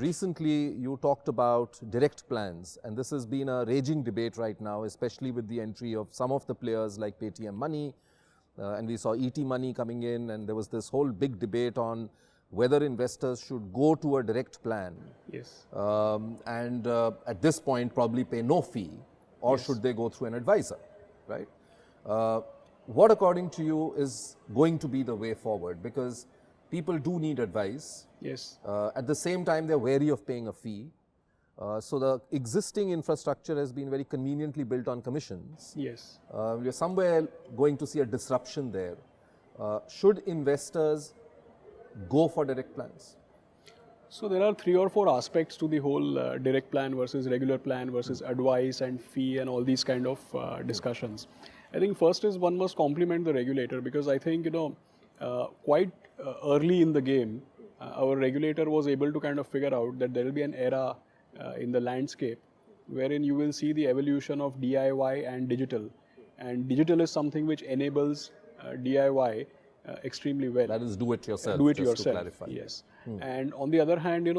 recently you talked about direct plans, and this has been a raging debate right now, especially with the entry of some of the players like Paytm Money, and we saw ET Money coming in, and there was this whole big debate on whether investors should go to a direct plan. Yes. And at this point probably pay no fee, or Yes. should they go through an advisor, right? What according to you is going to be the way forward? Because people do need advice. Yes. At the same time, they're wary of paying a fee. So the existing infrastructure has been very conveniently built on commissions. Yes. We're somewhere going to see a disruption there. Should investors go for direct plans? So there are 3 or 4 aspects to the whole direct plan versus regular plan versus advice and fee and all these kind of discussions. I think first is one must compliment the regulator, because I think, quite early in the game, our regulator was able to kind of figure out that there will be an era in the landscape wherein you will see the evolution of DIY and digital. And digital is something which enables DIY extremely well. That is do it yourself. Do it just yourself. To clarify. Yes. And on the other hand,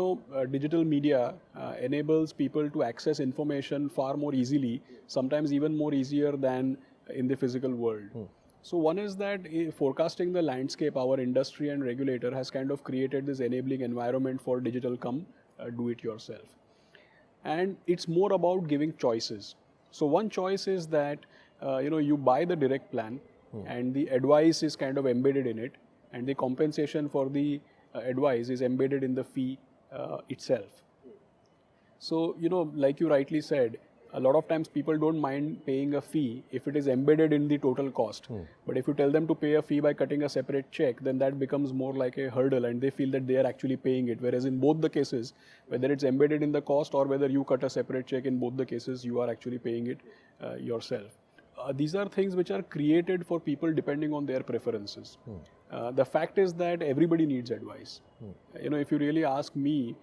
digital media enables people to access information far more easily, sometimes even more easier than in the physical world. So one is that forecasting the landscape, our industry and regulator has kind of created this enabling environment for digital do it yourself. And it's more about giving choices. So one choice is that you buy the direct plan and the advice is kind of embedded in it, and the compensation for the advice is embedded in the fee itself. So, like you rightly said, a lot of times people don't mind paying a fee if it is embedded in the total cost. But if you tell them to pay a fee by cutting a separate check, then that becomes more like a hurdle and they feel that they are actually paying it. Whereas in both the cases, whether it's embedded in the cost or whether you cut a separate check, in both the cases, you are actually paying it yourself. These are things which are created for people depending on their preferences. The fact is that everybody needs advice. If you really ask me,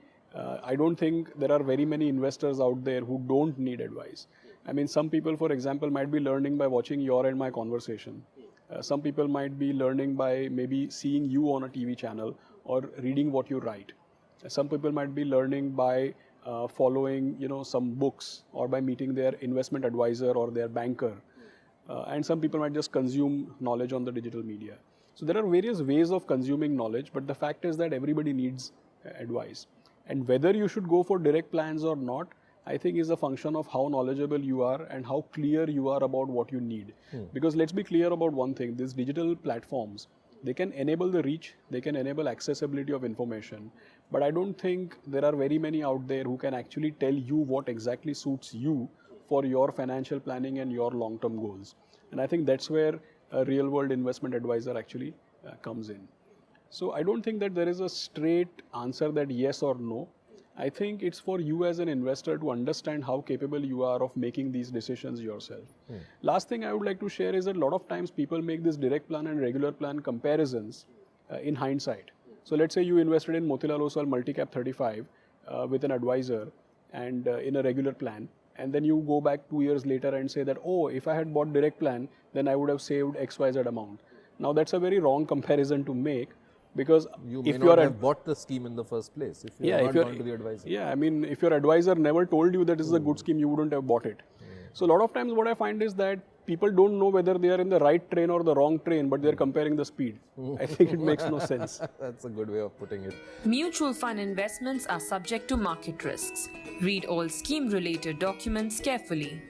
I don't think there are very many investors out there who don't need advice. I mean, some people, for example, might be learning by watching your and my conversation. Some people might be learning by maybe seeing you on a TV channel or reading what you write. Some people might be learning by following, some books or by meeting their investment advisor or their banker. And some people might just consume knowledge on the digital media. So there are various ways of consuming knowledge, but the fact is that everybody needs advice. And whether you should go for direct plans or not, I think is a function of how knowledgeable you are and how clear you are about what you need. Because let's be clear about one thing, these digital platforms, they can enable the reach, they can enable accessibility of information, but I don't think there are very many out there who can actually tell you what exactly suits you for your financial planning and your long-term goals. And I think that's where a real-world investment advisor actually comes in. So I don't think that there is a straight answer that yes or no. I think it's for you as an investor to understand how capable you are of making these decisions yourself. Last thing I would like to share is that a lot of times people make this direct plan and regular plan comparisons in hindsight. So let's say you invested in Motilal Oswal Multicap 35 with an advisor and in a regular plan. And then you go back 2 years later and say that, oh, if I had bought direct plan, then I would have saved XYZ amount. Now that's a very wrong comparison to make, because you may if not have bought the scheme in the first place if you had not gone to the advisor. Yeah, I mean, if your advisor never told you that this is a good scheme, you wouldn't have bought it. So a lot of times what I find is that people don't know whether they are in the right train or the wrong train, but they're comparing the speed. I think it makes no sense. That's a good way of putting it. Mutual fund investments are subject to market risks. Read all scheme-related documents carefully.